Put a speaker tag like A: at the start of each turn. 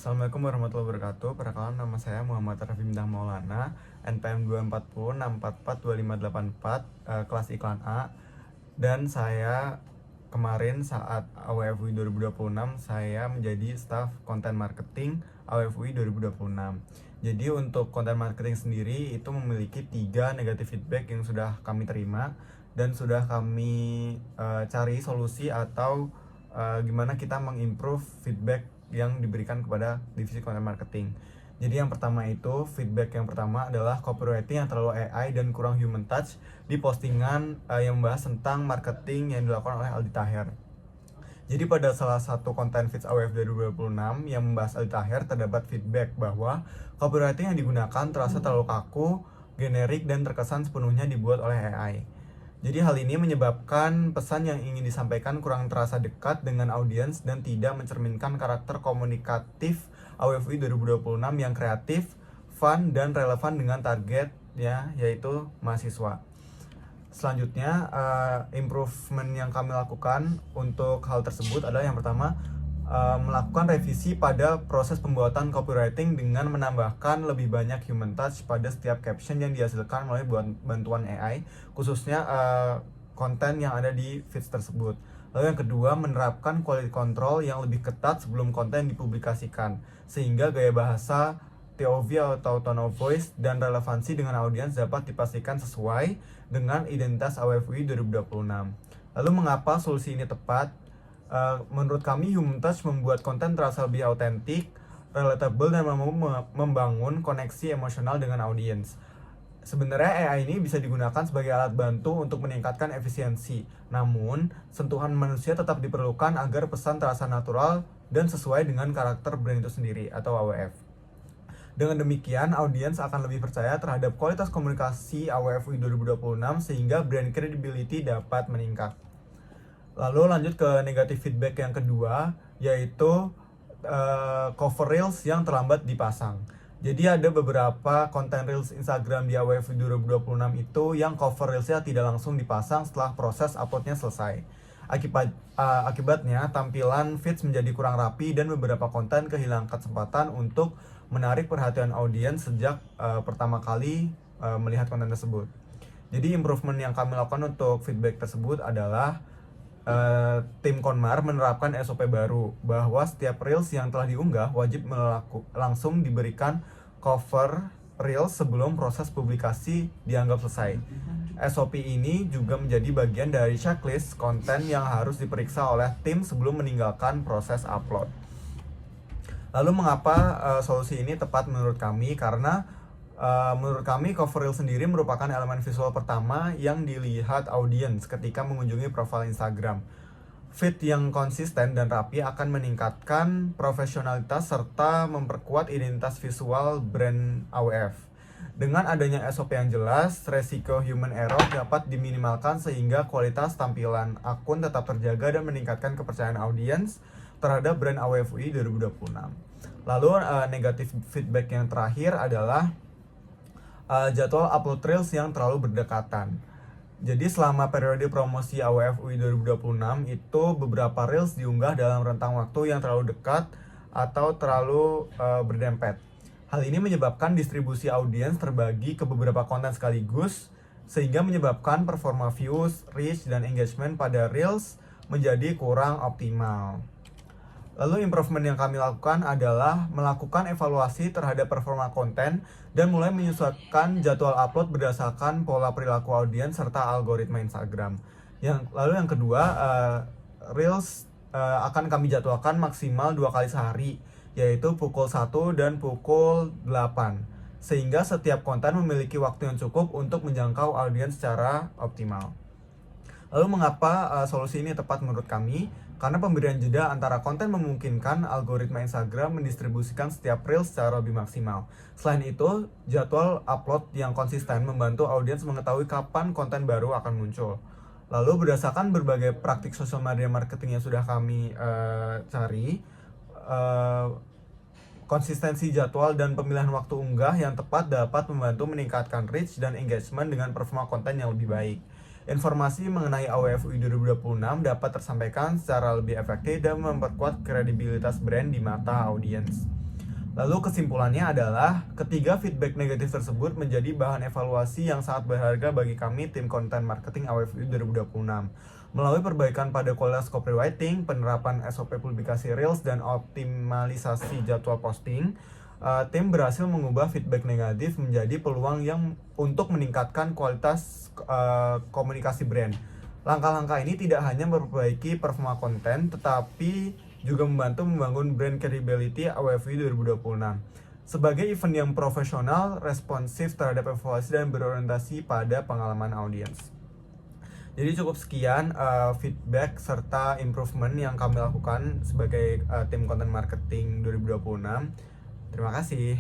A: Assalamualaikum warahmatullahi wabarakatuh. Perkenalkan, nama saya Muhammad Rafi Bintang Maulana, NPM 24064425584, kelas Iklan A. Dan saya kemarin saat AWFUI 2026 saya menjadi staf konten marketing AWFUI 2026. Jadi untuk konten marketing sendiri itu memiliki 3 negatif feedback yang sudah kami terima dan sudah kami cari solusi atau gimana kita mengimprove feedback yang diberikan kepada divisi content marketing. Jadi yang pertama itu, feedback yang pertama adalah copywriting yang terlalu AI dan kurang human touch di postingan yang membahas tentang marketing yang dilakukan oleh Aldi Taher. Jadi pada salah satu konten feeds AWF 2026 yang membahas Aldi Taher terdapat feedback bahwa copywriting yang digunakan terasa terlalu kaku, generik, dan terkesan sepenuhnya dibuat oleh AI. Jadi hal ini menyebabkan pesan yang ingin disampaikan kurang terasa dekat dengan audiens dan tidak mencerminkan karakter komunikatif AWFUI 2026 yang kreatif, fun, dan relevan dengan targetnya, yaitu mahasiswa. Selanjutnya, improvement yang kami lakukan untuk hal tersebut adalah yang pertama, melakukan revisi pada proses pembuatan copywriting dengan menambahkan lebih banyak human touch pada setiap caption yang dihasilkan melalui bantuan AI, khususnya konten yang ada di feeds tersebut. Lalu yang kedua, menerapkan quality control yang lebih ketat sebelum konten dipublikasikan, sehingga gaya bahasa, TOV atau tone of voice, dan relevansi dengan audiens dapat dipastikan sesuai dengan identitas AWFUI 2026. Lalu mengapa solusi ini tepat? Menurut kami, human touch membuat konten terasa lebih autentik, relatable, dan mampu membangun koneksi emosional dengan audiens. Sebenarnya AI ini bisa digunakan sebagai alat bantu untuk meningkatkan efisiensi, namun sentuhan manusia tetap diperlukan agar pesan terasa natural dan sesuai dengan karakter brand itu sendiri atau AWF. Dengan demikian, audiens akan lebih percaya terhadap kualitas komunikasi AWFUI 2026 sehingga brand credibility dapat meningkat. Lalu lanjut ke negatif feedback yang kedua, yaitu cover reels yang terlambat dipasang. Jadi ada beberapa konten reels Instagram di AWFUI 2026 itu yang cover reelsnya tidak langsung dipasang setelah proses uploadnya selesai. Akibatnya tampilan feeds menjadi kurang rapi dan beberapa konten kehilangan kesempatan untuk menarik perhatian audiens sejak pertama kali melihat konten tersebut. Jadi improvement yang kami lakukan untuk feedback tersebut adalah tim Konmar menerapkan SOP baru bahwa setiap reels yang telah diunggah wajib langsung diberikan cover reels sebelum proses publikasi dianggap selesai. SOP ini juga menjadi bagian dari checklist konten yang harus diperiksa oleh tim sebelum meninggalkan proses upload. Lalu mengapa solusi ini tepat menurut kami? Karena menurut kami cover reel sendiri merupakan elemen visual pertama yang dilihat audiens ketika mengunjungi profil Instagram. Feed yang konsisten dan rapi akan meningkatkan profesionalitas serta memperkuat identitas visual brand AWF. Dengan adanya SOP yang jelas, resiko human error dapat diminimalkan sehingga kualitas tampilan akun tetap terjaga dan meningkatkan kepercayaan audiens terhadap brand AWFUI 2026. Lalu negatif feedback yang terakhir adalah jadwal upload reels yang terlalu berdekatan. Jadi selama periode promosi AWFUI 2026 itu beberapa reels diunggah dalam rentang waktu yang terlalu dekat atau terlalu berdempet. Hal ini menyebabkan distribusi audiens terbagi ke beberapa konten sekaligus, sehingga menyebabkan performa views, reach, dan engagement pada reels menjadi kurang optimal. Lalu improvement yang kami lakukan adalah melakukan evaluasi terhadap performa konten dan mulai menyesuaikan jadwal upload berdasarkan pola perilaku audiens serta algoritma Instagram. Lalu yang kedua, reels akan kami jadwalkan maksimal 2 kali sehari, yaitu pukul 1 dan pukul 8, sehingga setiap konten memiliki waktu yang cukup untuk menjangkau audiens secara optimal. Lalu mengapa solusi ini tepat menurut kami? Karena pemberian jeda antara konten memungkinkan algoritma Instagram mendistribusikan setiap reel secara lebih maksimal. Selain itu, jadwal upload yang konsisten membantu audiens mengetahui kapan konten baru akan muncul. Lalu berdasarkan berbagai praktik social media marketing yang sudah kami cari, konsistensi jadwal dan pemilihan waktu unggah yang tepat dapat membantu meningkatkan reach dan engagement dengan performa konten yang lebih baik. Informasi mengenai AWFUI 2026 dapat tersampaikan secara lebih efektif dan memperkuat kredibilitas brand di mata audiens. Lalu kesimpulannya adalah ketiga feedback negatif tersebut menjadi bahan evaluasi yang sangat berharga bagi kami tim konten marketing AWFU 2026. Melalui perbaikan pada kualitas copywriting, penerapan SOP publikasi Reels, dan optimalisasi jadwal posting, tim berhasil mengubah feedback negatif menjadi peluang yang untuk meningkatkan kualitas komunikasi brand. Langkah-langkah ini tidak hanya memperbaiki performa konten, tetapi juga membantu membangun brand credibility AWFU 2026 sebagai event yang profesional, responsif terhadap evaluasi, dan berorientasi pada pengalaman audiens. Jadi cukup sekian feedback serta improvement yang kami lakukan sebagai tim content marketing 2026. Terima kasih.